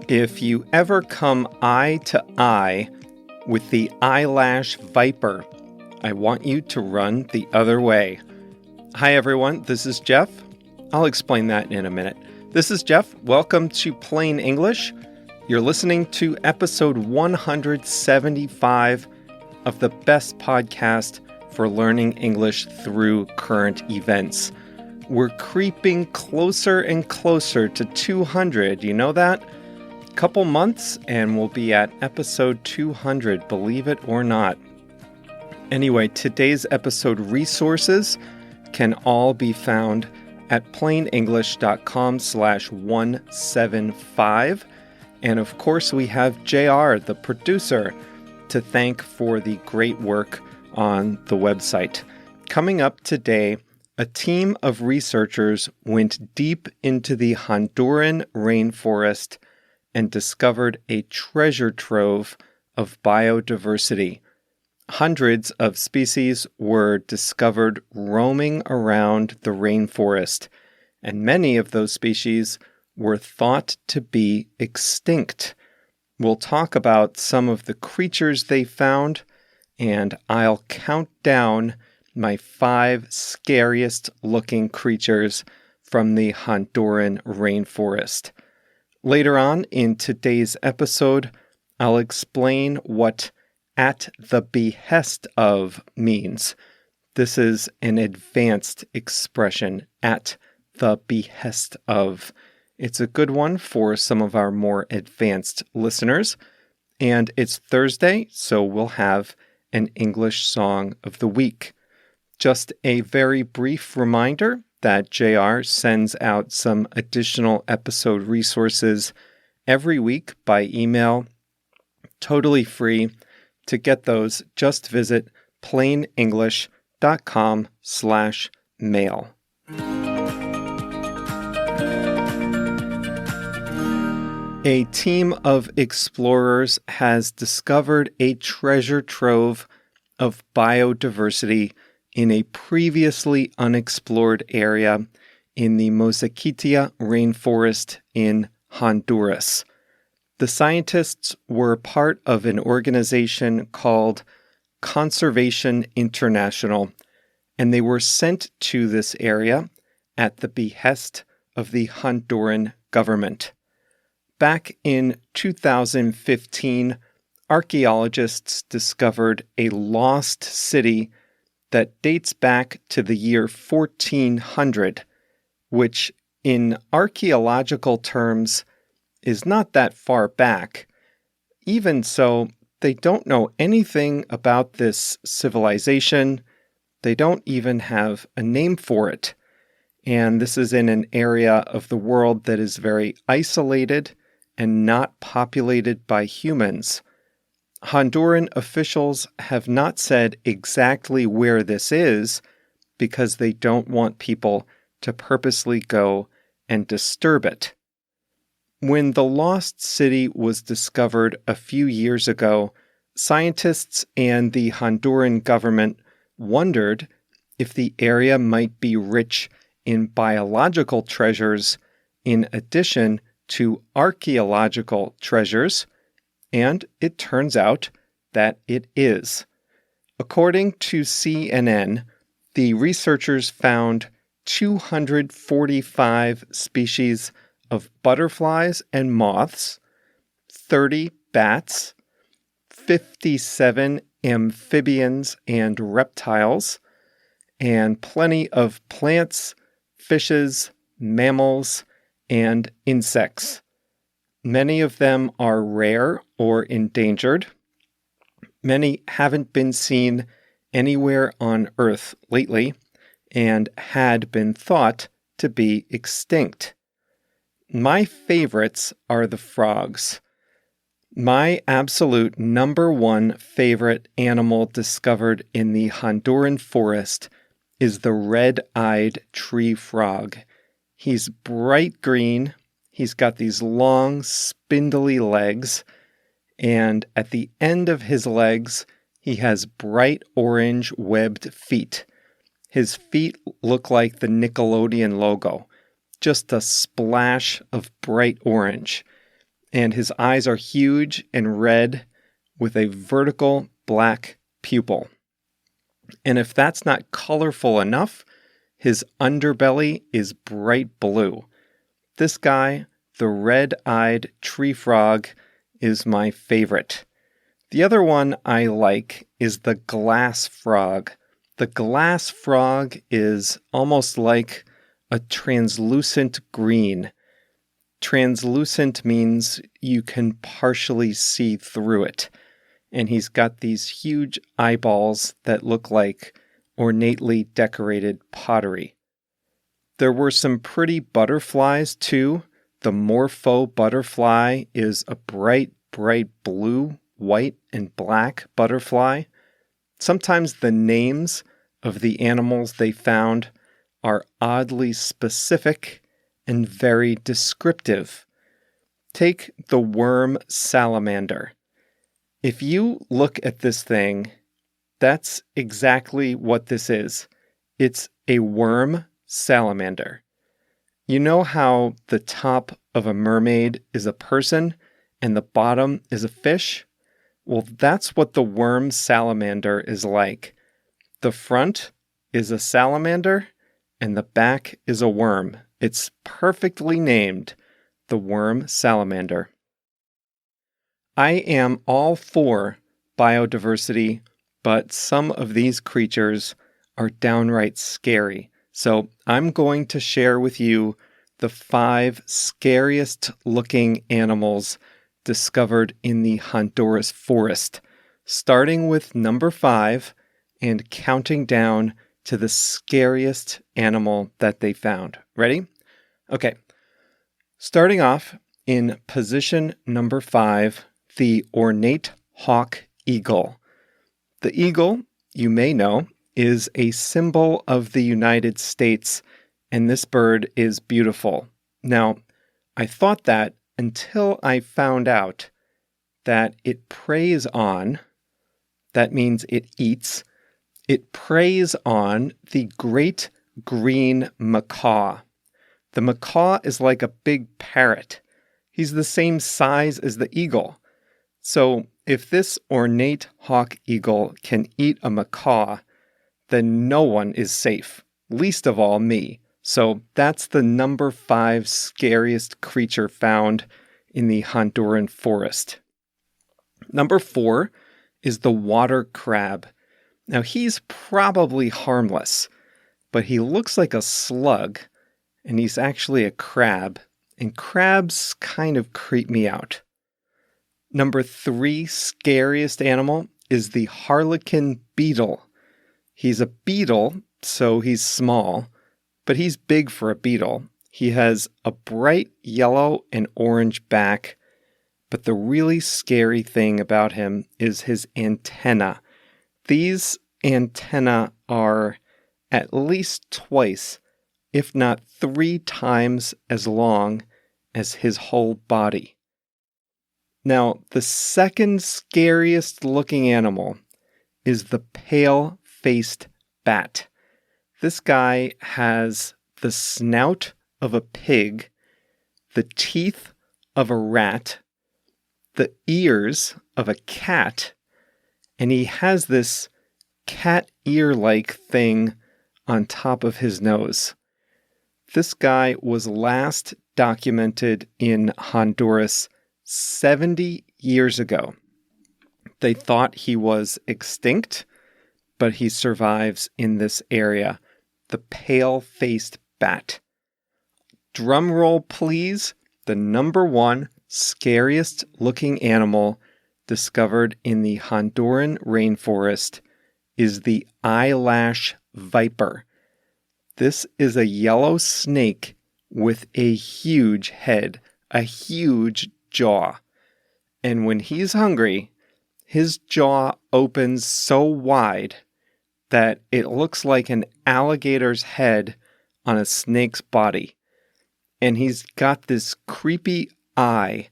If you ever come eye to eye with the eyelash viper, I want you to run the other way. Hi everyone, this is Jeff. I'll explain that in a minute. This is Jeff. Welcome to Plain English. You're listening to episode 175 of the best podcast for learning English through current events. We're creeping closer and closer to 200. You know that? Couple months and we'll be at episode 200, believe it or not. Anyway, today's episode resources can all be found at plainenglish.com/175. And of course, we have JR, the producer, to thank for the great work on the website. Coming up today, a team of researchers went deep into the Honduran rainforest and discovered a treasure trove of biodiversity. Hundreds of species were discovered roaming around the rainforest, and many of those species were thought to be extinct. We'll talk about some of the creatures they found, and I'll count down my 5 scariest looking creatures from the Honduran rainforest. Later on in today's episode, I'll explain what at the behest of means. This is an advanced expression, at the behest of. It's a good one for some of our more advanced listeners. And it's Thursday, so we'll have an English song of the week. Just a very brief reminder that JR sends out some additional episode resources every week by email, totally free. To get those, just visit plainenglish.com/mail. A team of explorers has discovered a treasure trove of biodiversity in a previously unexplored area in the Mosquitia rainforest in Honduras. The scientists were part of an organization called Conservation International, and they were sent to this area at the behest of the Honduran government. Back in 2015, archaeologists discovered a lost city that dates back to the year 1400, which in archaeological terms is not that far back. Even so, they don't know anything about this civilization. They don't even have a name for it. And this is in an area of the world that is very isolated and not populated by humans. Honduran officials have not said exactly where this is because they don't want people to purposely go and disturb it. When the lost city was discovered a few years ago, scientists and the Honduran government wondered if the area might be rich in biological treasures in addition to archaeological treasures, and it turns out that it is. According to CNN, the researchers found 245 species of butterflies and moths, 30 bats, 57 amphibians and reptiles, and plenty of plants, fishes, mammals, and insects. Many of them are rare or endangered. Many haven't been seen anywhere on Earth lately and had been thought to be extinct. My favorites are the frogs. My absolute number one favorite animal discovered in the Honduran forest is the red-eyed tree frog. He's bright green. He's got these long, spindly legs, and at the end of his legs, he has bright orange webbed feet. His feet look like the Nickelodeon logo, just a splash of bright orange. and his eyes are huge and red with a vertical black pupil. And if that's not colorful enough, his underbelly is bright blue. This guy, the red-eyed tree frog, is my favorite. The other one I like is the glass frog. The glass frog is almost like a translucent green. Translucent means you can partially see through it. And he's got these huge eyeballs that look like ornately decorated pottery. There were some pretty butterflies too. The morpho butterfly is a bright blue, white, and black butterfly. Sometimes the names of the animals they found are oddly specific and very descriptive. Take the worm salamander. If you look at this thing, that's exactly what this is. It's a worm salamander. You know how the top of a mermaid is a person and the bottom is a fish? Well, that's what the worm salamander is like. The front is a salamander and the back is a worm. It's perfectly named, the worm salamander. I am all for biodiversity, but some of these creatures are downright scary. So I'm going to share with you the 5 scariest looking animals discovered in the Honduras forest, starting with number 5 and counting down to the scariest animal that they found. Ready? Okay. Starting off in position number 5, the ornate hawk eagle. The eagle, you may know, is a symbol of the United States, and this bird is beautiful. Now, I thought that until I found out that it preys on, that means it eats, it preys on the great green macaw. The macaw is like a big parrot. He's the same size as the eagle. So if this ornate hawk eagle can eat a macaw, then no one is safe, least of all me. So that's the number 5 scariest creature found in the Honduran forest. Number 4 is the water crab. Now he's probably harmless, but he looks like a slug, and he's actually a crab, and crabs kind of creep me out. Number 3 scariest animal is the harlequin beetle. He's a beetle, so he's small, but he's big for a beetle. He has a bright yellow and orange back, but the really scary thing about him is his antenna. These antennae are at least twice, if not 3 times as long as his whole body. Now, the second scariest looking animal is the pale-faced bat. This guy has the snout of a pig, the teeth of a rat, the ears of a cat, and he has this cat ear-like thing on top of his nose. This guy was last documented in Honduras 70 years ago. They thought he was extinct, but he survives in this area. The pale-faced bat. Drum roll, please. The number 1 scariest looking animal discovered in the Honduran rainforest is the eyelash viper. This is a yellow snake with a huge head, a huge jaw. And when he's hungry, his jaw opens so wide that it looks like an alligator's head on a snake's body. And he's got this creepy eye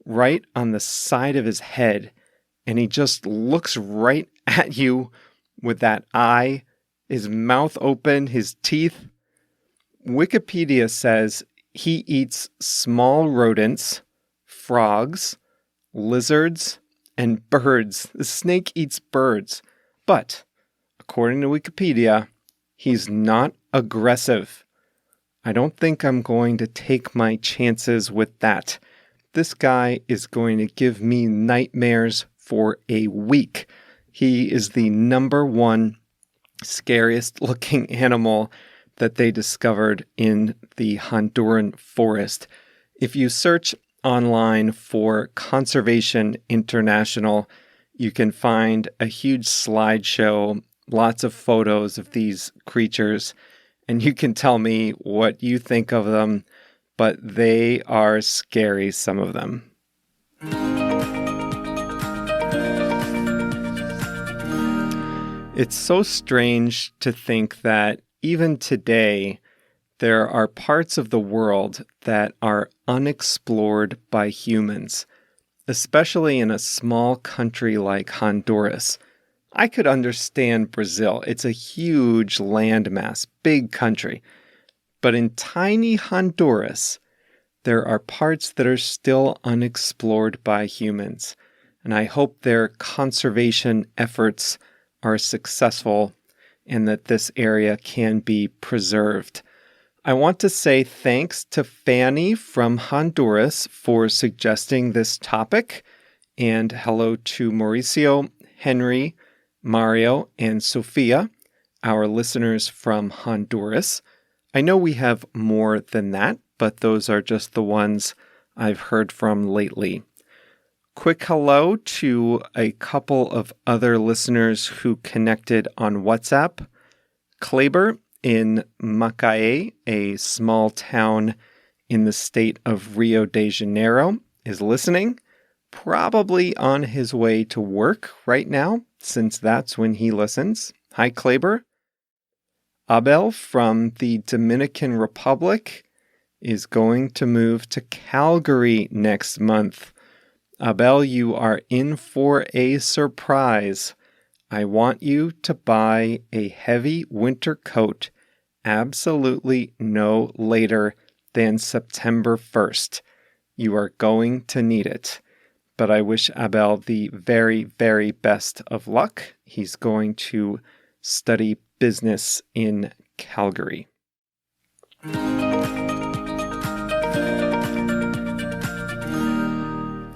right on the side of his head, and he just looks right at you with that eye, his mouth open, his teeth. Wikipedia says he eats small rodents, frogs, lizards, and birds. The snake eats birds. But, according to Wikipedia, he's not aggressive. I don't think I'm going to take my chances with that. This guy is going to give me nightmares for a week. He is the number one scariest looking animal that they discovered in the Honduran forest. If you search online for Conservation International, you can find a huge slideshow, lots of photos of these creatures, and you can tell me what you think of them, but they are scary, some of them. It's so strange to think that even today, there are parts of the world that are unexplored by humans, especially in a small country like Honduras. I could understand Brazil. It's a huge landmass, big country. But in tiny Honduras, there are parts that are still unexplored by humans. And I hope their conservation efforts are successful and that this area can be preserved. I want to say thanks to Fanny from Honduras for suggesting this topic, and hello to Mauricio, Henry, Mario, and Sophia, our listeners from Honduras. I know we have more than that, but those are just the ones I've heard from lately. Quick hello to a couple of other listeners who connected on WhatsApp. Kleber in Macaé, a small town in the state of Rio de Janeiro, is listening, probably on his way to work right now, since that's when he listens. Hi, Kleber. Abel from the Dominican Republic is going to move to Calgary next month. Abel, you are in for a surprise. I want you to buy a heavy winter coat absolutely no later than September 1st. You are going to need it. But I wish Abel the very, very best of luck. He's going to study business in Calgary.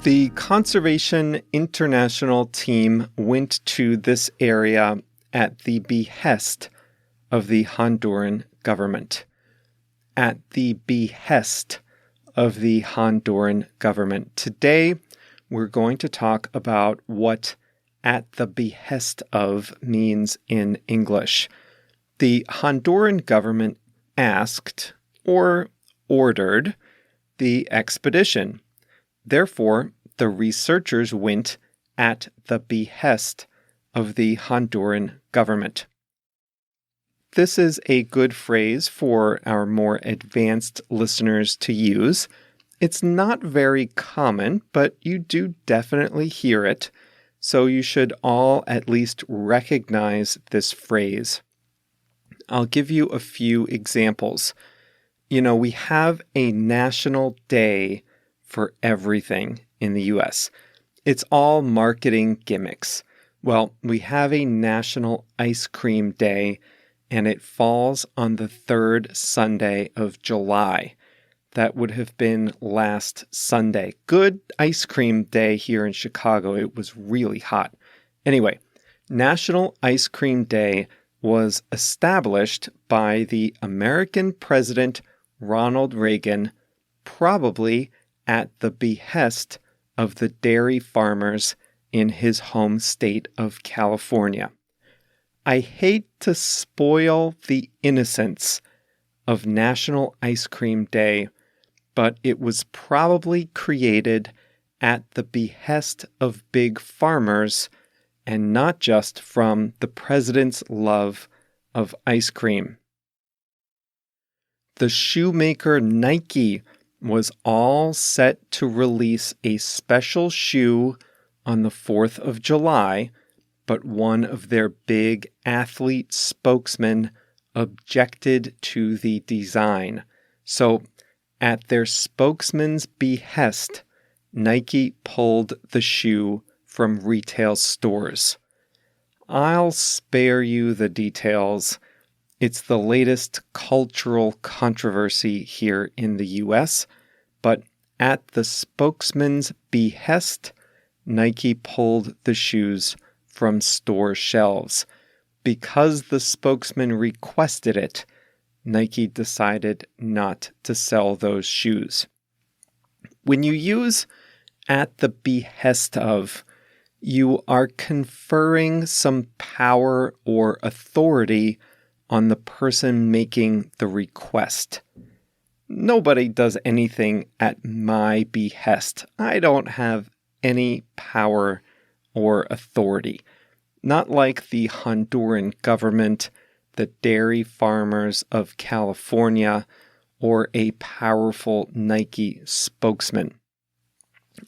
The Conservation International team went to this area at the behest of the Honduran government. At the behest of the Honduran government. Today, we're going to talk about what at the behest of means in English. The Honduran government asked or ordered the expedition. Therefore, the researchers went at the behest of the Honduran government. This is a good phrase for our more advanced listeners to use. It's not very common, but you do definitely hear it, so you should all at least recognize this phrase. I'll give you a few examples. You know, we have a national day for everything in the U.S. It's all marketing gimmicks. Well, we have a National Ice Cream Day, and it falls on the third Sunday of July. That would have been last Sunday. Good ice cream day here in Chicago. It was really hot. Anyway, National Ice Cream Day was established by the American President Ronald Reagan, probably at the behest of the dairy farmers in his home state of California. I hate to spoil the innocence of National Ice Cream Day, but it was probably created at the behest of big farmers and not just from the president's love of ice cream. The shoemaker Nike was all set to release a special shoe on the 4th of July, but one of their big athlete spokesmen objected to the design. So, at their spokesman's behest, Nike pulled the shoe from retail stores. I'll spare you the details. It's the latest cultural controversy here in the US, but at the spokesman's behest, Nike pulled the shoes from store shelves. Because the spokesman requested it, Nike decided not to sell those shoes. When you use at the behest of, you are conferring some power or authority on the person making the request. Nobody does anything at my behest. I don't have any power or authority. Not like the Honduran government, the dairy farmers of California, or a powerful Nike spokesman.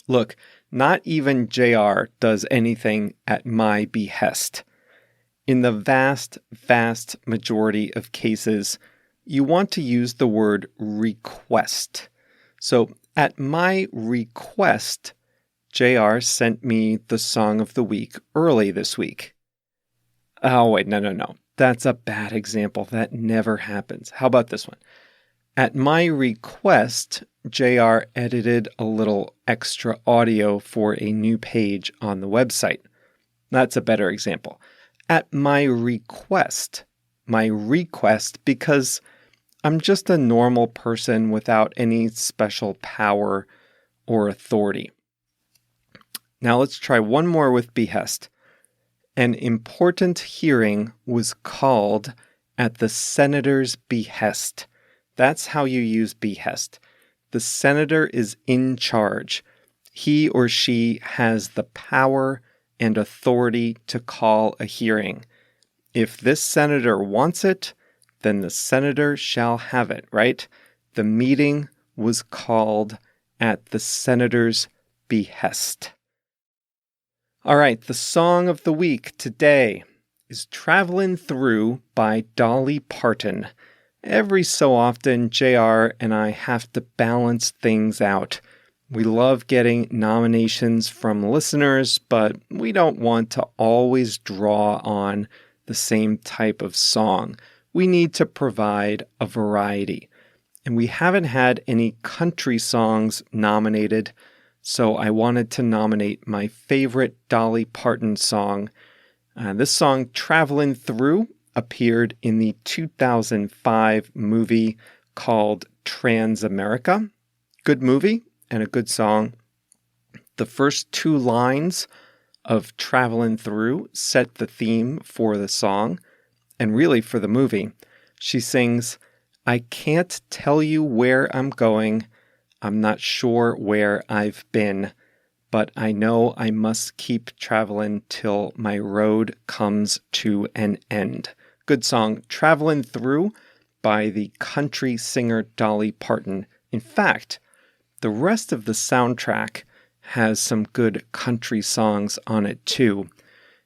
Look, not even JR does anything at my behest. In the vast, vast majority of cases, you want to use the word request. So, at my request, JR sent me the song of the week early this week. Oh, wait, no. That's a bad example. That never happens. How about this one? At my request, JR edited a little extra audio for a new page on the website. That's a better example. At my request, because I'm just a normal person without any special power or authority. Now let's try one more with behest. An important hearing was called at the senator's behest. That's how you use behest. The senator is in charge. He or she has the power and authority to call a hearing. If this senator wants it, then the senator shall have it, right? The meeting was called at the senator's behest. All right, the song of the week today is Travelin' Through by Dolly Parton. Every so often, JR and I have to balance things out. We love getting nominations from listeners, but we don't want to always draw on the same type of song. We need to provide a variety. And we haven't had any country songs nominated, so I wanted to nominate my favorite Dolly Parton song. This song, Travelin' Through, appeared in the 2005 movie called Transamerica. Good movie and a good song. The first two lines of Travelin' Through set the theme for the song, and really for the movie. She sings, "I can't tell you where I'm going. I'm not sure where I've been, but I know I must keep traveling till my road comes to an end." Good song, Travelin' Through by the country singer Dolly Parton. In fact, the rest of the soundtrack has some good country songs on it too.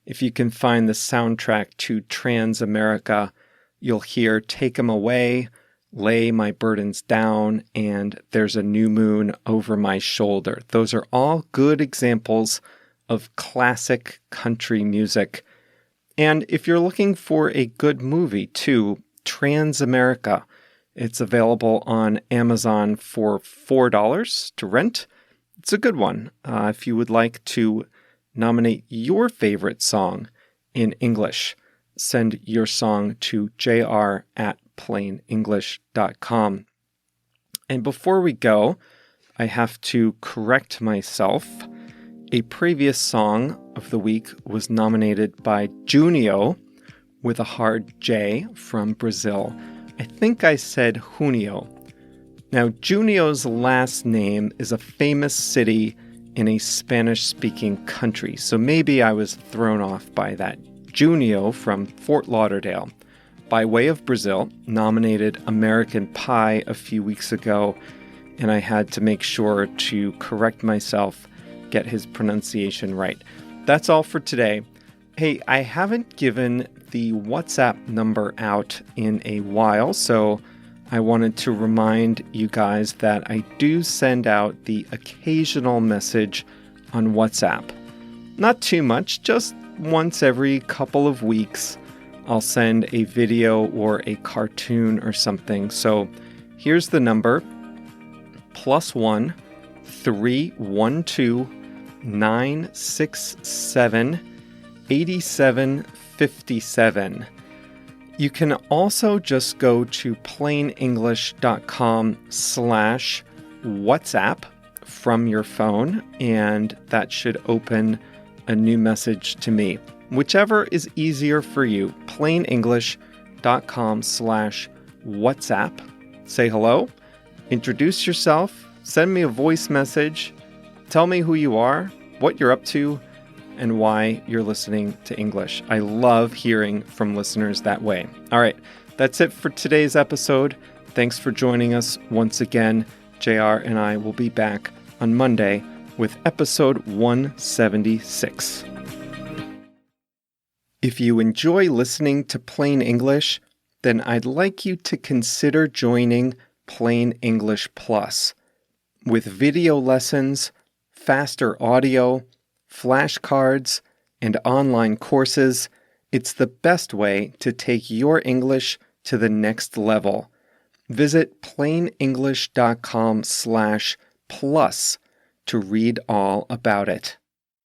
If you can find the soundtrack to Transamerica, you'll hear Take 'Em Away, Lay My Burdens Down, and There's a New Moon Over My Shoulder. Those are all good examples of classic country music. And if you're looking for a good movie too, Transamerica, it's available on Amazon for $4 to rent. It's a good one. If you would like to nominate your favorite song in English, send your song to jr@plainenglish.com. And before we go, I have to correct myself. A previous song of the week was nominated by Junio with a hard J from Brazil. I think I said Junio. Now, Junio's last name is a famous city in a Spanish-speaking country, so maybe I was thrown off by that. Junio from Fort Lauderdale, by way of Brazil, nominated American Pie a few weeks ago, and I had to make sure to correct myself, get his pronunciation right. That's all for today. Hey, I haven't given the WhatsApp number out in a while, so I wanted to remind you guys that I do send out the occasional message on WhatsApp. Not too much, just once every couple of weeks. I'll send a video or a cartoon or something. So here's the number, +1 312 967 8757. You can also just go to plainenglish.com/WhatsApp from your phone, and that should open a new message to me. Whichever is easier for you, plainenglish.com/WhatsApp. Say hello, introduce yourself, send me a voice message, tell me who you are, what you're up to, and why you're listening to English. I love hearing from listeners that way. All right, that's it for today's episode. Thanks for joining us once again. JR and I will be back on Monday with episode 176. If you enjoy listening to Plain English, then I'd like you to consider joining Plain English Plus. With video lessons, faster audio, flashcards, and online courses, it's the best way to take your English to the next level. Visit plainenglish.com/plus to read all about it.